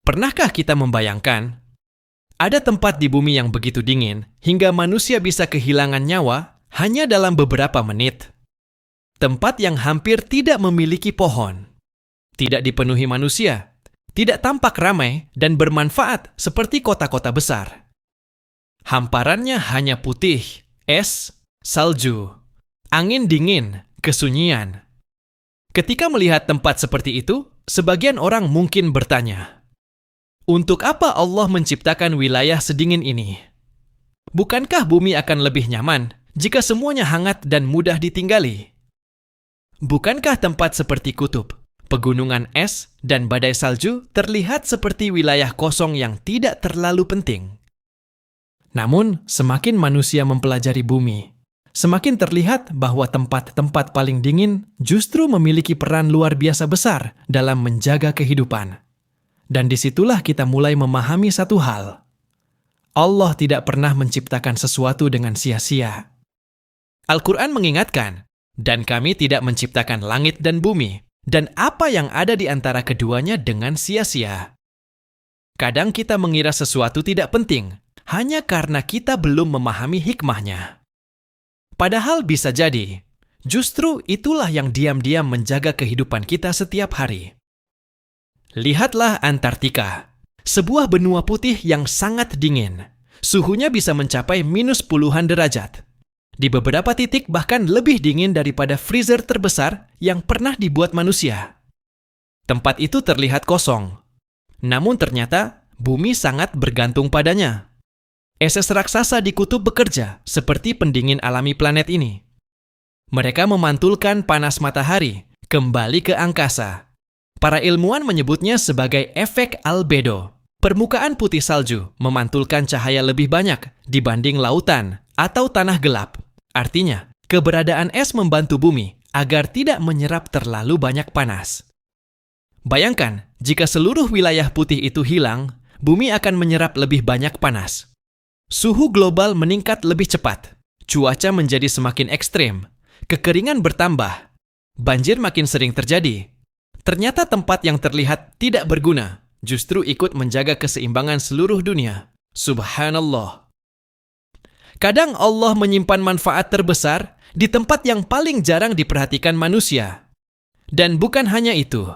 Pernahkah kita membayangkan, ada tempat di bumi yang begitu dingin hingga manusia bisa kehilangan nyawa hanya dalam beberapa menit? Tempat yang hampir tidak memiliki pohon, tidak dipenuhi manusia, tidak tampak ramai dan bermanfaat seperti kota-kota besar. Hamparannya hanya putih, es, salju, angin dingin, kesunyian. Ketika melihat tempat seperti itu, sebagian orang mungkin bertanya, untuk apa Allah menciptakan wilayah sedingin ini? Bukankah bumi akan lebih nyaman jika semuanya hangat dan mudah ditinggali? Bukankah tempat seperti kutub, pegunungan es, dan badai salju terlihat seperti wilayah kosong yang tidak terlalu penting? Namun, semakin manusia mempelajari bumi, semakin terlihat bahwa tempat-tempat paling dingin justru memiliki peran luar biasa besar dalam menjaga kehidupan. Dan disitulah kita mulai memahami satu hal. Allah tidak pernah menciptakan sesuatu dengan sia-sia. Al-Quran mengingatkan, dan kami tidak menciptakan langit dan bumi, dan apa yang ada di antara keduanya dengan sia-sia. Kadang kita mengira sesuatu tidak penting, hanya karena kita belum memahami hikmahnya. Padahal bisa jadi, justru itulah yang diam-diam menjaga kehidupan kita setiap hari. Lihatlah Antartika, sebuah benua putih yang sangat dingin. Suhunya bisa mencapai minus puluhan derajat. Di beberapa titik bahkan lebih dingin daripada freezer terbesar yang pernah dibuat manusia. Tempat itu terlihat kosong. Namun ternyata bumi sangat bergantung padanya. Es raksasa di kutub bekerja seperti pendingin alami planet ini. Mereka memantulkan panas matahari kembali ke angkasa. Para ilmuwan menyebutnya sebagai efek albedo. Permukaan putih salju memantulkan cahaya lebih banyak dibanding lautan atau tanah gelap. Artinya, keberadaan es membantu bumi agar tidak menyerap terlalu banyak panas. Bayangkan, jika seluruh wilayah putih itu hilang, bumi akan menyerap lebih banyak panas. Suhu global meningkat lebih cepat, cuaca menjadi semakin ekstrim, kekeringan bertambah, banjir makin sering terjadi. Ternyata tempat yang terlihat tidak berguna justru ikut menjaga keseimbangan seluruh dunia. Subhanallah. Kadang Allah menyimpan manfaat terbesar di tempat yang paling jarang diperhatikan manusia. Dan bukan hanya itu.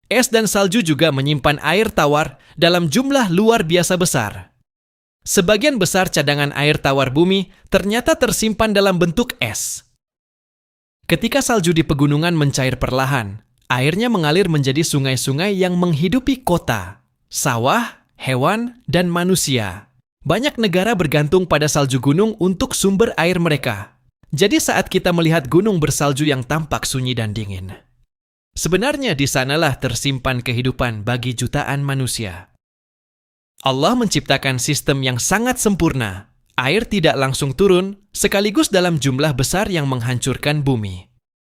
Es dan salju juga menyimpan air tawar dalam jumlah luar biasa besar. Sebagian besar cadangan air tawar bumi ternyata tersimpan dalam bentuk es. Ketika salju di pegunungan mencair perlahan, airnya mengalir menjadi sungai-sungai yang menghidupi kota, sawah, hewan, dan manusia. Banyak negara bergantung pada salju gunung untuk sumber air mereka. Jadi saat kita melihat gunung bersalju yang tampak sunyi dan dingin, sebenarnya di sanalah tersimpan kehidupan bagi jutaan manusia. Allah menciptakan sistem yang sangat sempurna. Air tidak langsung turun, sekaligus dalam jumlah besar yang menghancurkan bumi.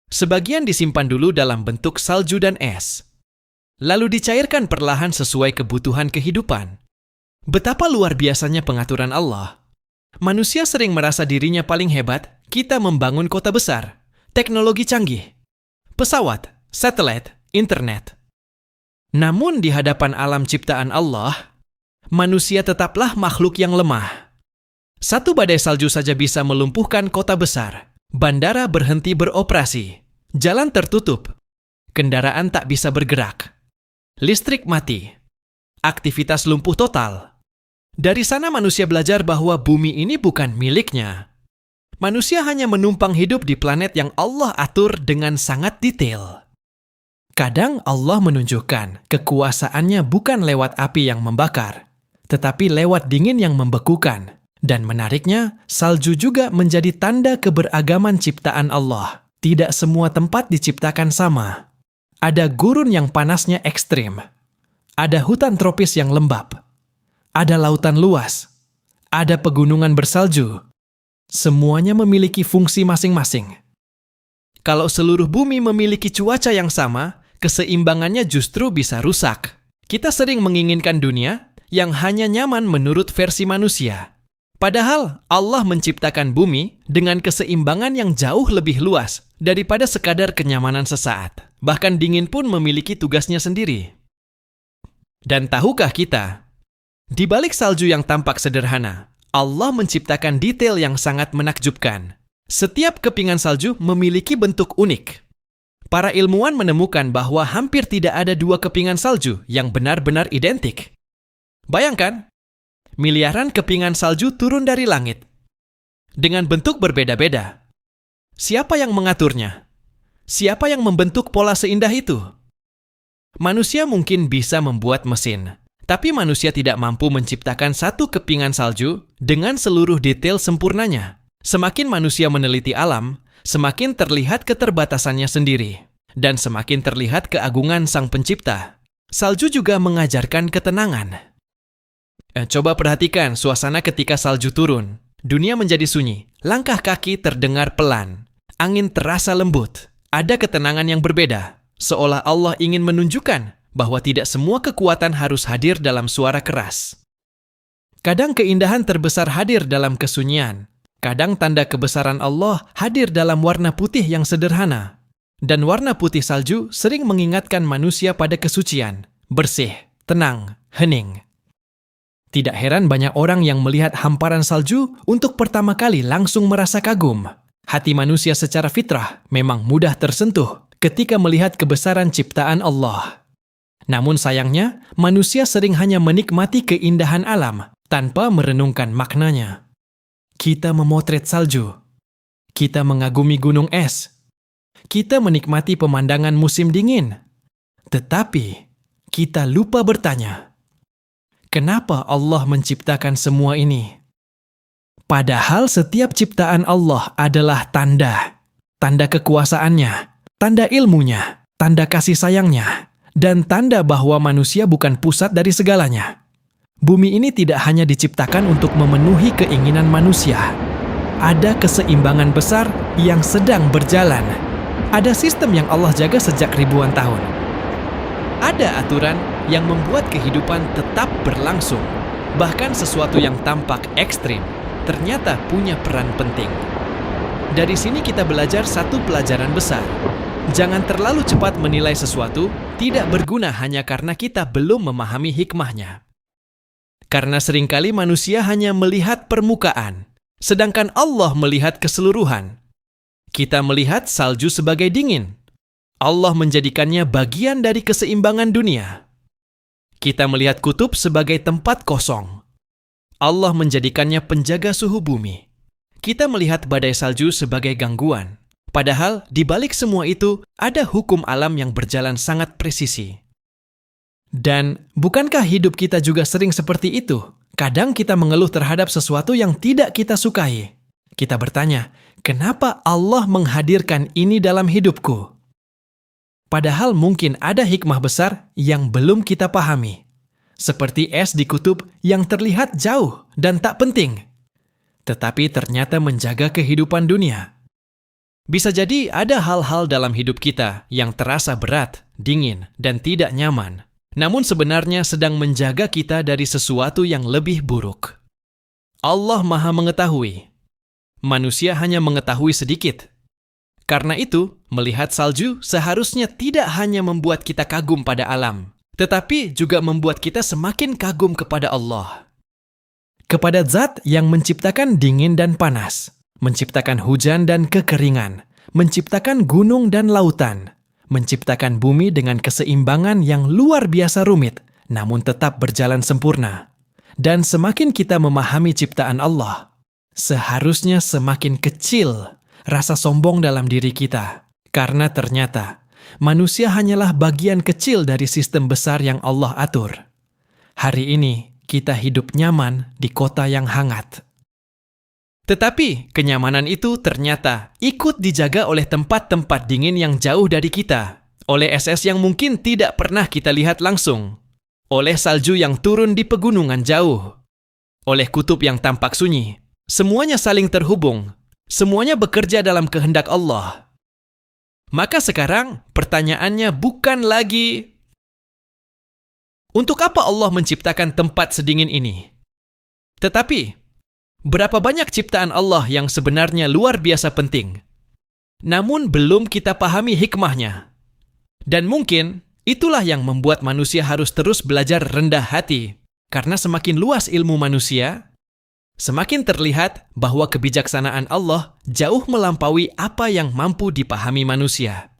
Sebagian disimpan dulu dalam bentuk salju dan es. Lalu dicairkan perlahan sesuai kebutuhan kehidupan. Betapa luar biasanya pengaturan Allah. Manusia sering merasa dirinya paling hebat, kita membangun kota besar, teknologi canggih, pesawat, satelit, internet. Namun di hadapan alam ciptaan Allah, manusia tetaplah makhluk yang lemah. Satu badai salju saja bisa melumpuhkan kota besar. Bandara berhenti beroperasi, jalan tertutup, kendaraan tak bisa bergerak, listrik mati, aktivitas lumpuh total. Dari sana manusia belajar bahwa bumi ini bukan miliknya. Manusia hanya menumpang hidup di planet yang Allah atur dengan sangat detail. Kadang Allah menunjukkan kekuasaannya bukan lewat api yang membakar, tetapi lewat dingin yang membekukan. Dan menariknya, salju juga menjadi tanda keberagaman ciptaan Allah. Tidak semua tempat diciptakan sama. Ada gurun yang panasnya ekstrim. Ada hutan tropis yang lembab. Ada lautan luas. Ada pegunungan bersalju. Semuanya memiliki fungsi masing-masing. Kalau seluruh bumi memiliki cuaca yang sama, keseimbangannya justru bisa rusak. Kita sering menginginkan dunia yang hanya nyaman menurut versi manusia. Padahal Allah menciptakan bumi dengan keseimbangan yang jauh lebih luas daripada sekadar kenyamanan sesaat. Bahkan dingin pun memiliki tugasnya sendiri. Dan tahukah kita, di balik salju yang tampak sederhana, Allah menciptakan detail yang sangat menakjubkan. Setiap kepingan salju memiliki bentuk unik. Para ilmuwan menemukan bahwa hampir tidak ada dua kepingan salju yang benar-benar identik. Bayangkan, miliaran kepingan salju turun dari langit dengan bentuk berbeda-beda. Siapa yang mengaturnya? Siapa yang membentuk pola seindah itu? Manusia mungkin bisa membuat mesin, tapi manusia tidak mampu menciptakan satu kepingan salju dengan seluruh detail sempurnanya. Semakin manusia meneliti alam, semakin terlihat keterbatasannya sendiri, dan semakin terlihat keagungan Sang Pencipta. Salju juga mengajarkan ketenangan. Coba perhatikan suasana ketika salju turun. Dunia menjadi sunyi, langkah kaki terdengar pelan, angin terasa lembut. Ada ketenangan yang berbeda, seolah Allah ingin menunjukkan bahwa tidak semua kekuatan harus hadir dalam suara keras. Kadang keindahan terbesar hadir dalam kesunyian, kadang tanda kebesaran Allah hadir dalam warna putih yang sederhana. Dan warna putih salju sering mengingatkan manusia pada kesucian, bersih, tenang, hening. Tidak heran banyak orang yang melihat hamparan salju untuk pertama kali langsung merasa kagum. Hati manusia secara fitrah memang mudah tersentuh ketika melihat kebesaran ciptaan Allah. Namun sayangnya, manusia sering hanya menikmati keindahan alam tanpa merenungkan maknanya. Kita memotret salju. Kita mengagumi gunung es. Kita menikmati pemandangan musim dingin. Tetapi, kita lupa bertanya, kenapa Allah menciptakan semua ini? Padahal setiap ciptaan Allah adalah tanda kekuasaannya, tanda ilmunya, tanda kasih sayangnya, dan tanda bahwa manusia bukan pusat dari segalanya. Bumi ini tidak hanya diciptakan untuk memenuhi keinginan manusia. Ada keseimbangan besar yang sedang berjalan. Ada sistem yang Allah jaga sejak ribuan tahun. Ada aturan yang membuat kehidupan tetap berlangsung. Bahkan sesuatu yang tampak ekstrim ternyata punya peran penting. Dari sini kita belajar satu pelajaran besar. Jangan terlalu cepat menilai sesuatu tidak berguna hanya karena kita belum memahami hikmahnya. Karena seringkali manusia hanya melihat permukaan, sedangkan Allah melihat keseluruhan. Kita melihat salju sebagai dingin. Allah menjadikannya bagian dari keseimbangan dunia. Kita melihat kutub sebagai tempat kosong. Allah menjadikannya penjaga suhu bumi. Kita melihat badai salju sebagai gangguan. Padahal di balik semua itu ada hukum alam yang berjalan sangat presisi. Dan bukankah hidup kita juga sering seperti itu? Kadang kita mengeluh terhadap sesuatu yang tidak kita sukai. Kita bertanya, kenapa Allah menghadirkan ini dalam hidupku? Padahal mungkin ada hikmah besar yang belum kita pahami. Seperti es di kutub yang terlihat jauh dan tak penting, tetapi ternyata menjaga kehidupan dunia. Bisa jadi ada hal-hal dalam hidup kita yang terasa berat, dingin, dan tidak nyaman. Namun sebenarnya sedang menjaga kita dari sesuatu yang lebih buruk. Allah Maha Mengetahui. Manusia hanya mengetahui sedikit. Karena itu, melihat salju seharusnya tidak hanya membuat kita kagum pada alam, tetapi juga membuat kita semakin kagum kepada Allah. Kepada Zat yang menciptakan dingin dan panas, menciptakan hujan dan kekeringan, menciptakan gunung dan lautan, menciptakan bumi dengan keseimbangan yang luar biasa rumit, namun tetap berjalan sempurna. Dan semakin kita memahami ciptaan Allah, seharusnya semakin kecil rasa sombong dalam diri kita. Karena ternyata manusia hanyalah bagian kecil dari sistem besar yang Allah atur. Hari ini kita hidup nyaman di kota yang hangat. Tetapi kenyamanan itu ternyata ikut dijaga oleh tempat-tempat dingin yang jauh dari kita, oleh es-es yang mungkin tidak pernah kita lihat langsung, oleh salju yang turun di pegunungan jauh, oleh kutub yang tampak sunyi. Semuanya saling terhubung, semuanya bekerja dalam kehendak Allah. Maka sekarang pertanyaannya bukan lagi, untuk apa Allah menciptakan tempat sedingin ini? Tetapi, berapa banyak ciptaan Allah yang sebenarnya luar biasa penting, namun belum kita pahami hikmahnya. Dan mungkin Itulah yang membuat manusia harus terus belajar rendah hati, karena semakin luas ilmu manusia, semakin terlihat bahwa kebijaksanaan Allah jauh melampaui apa yang mampu dipahami manusia.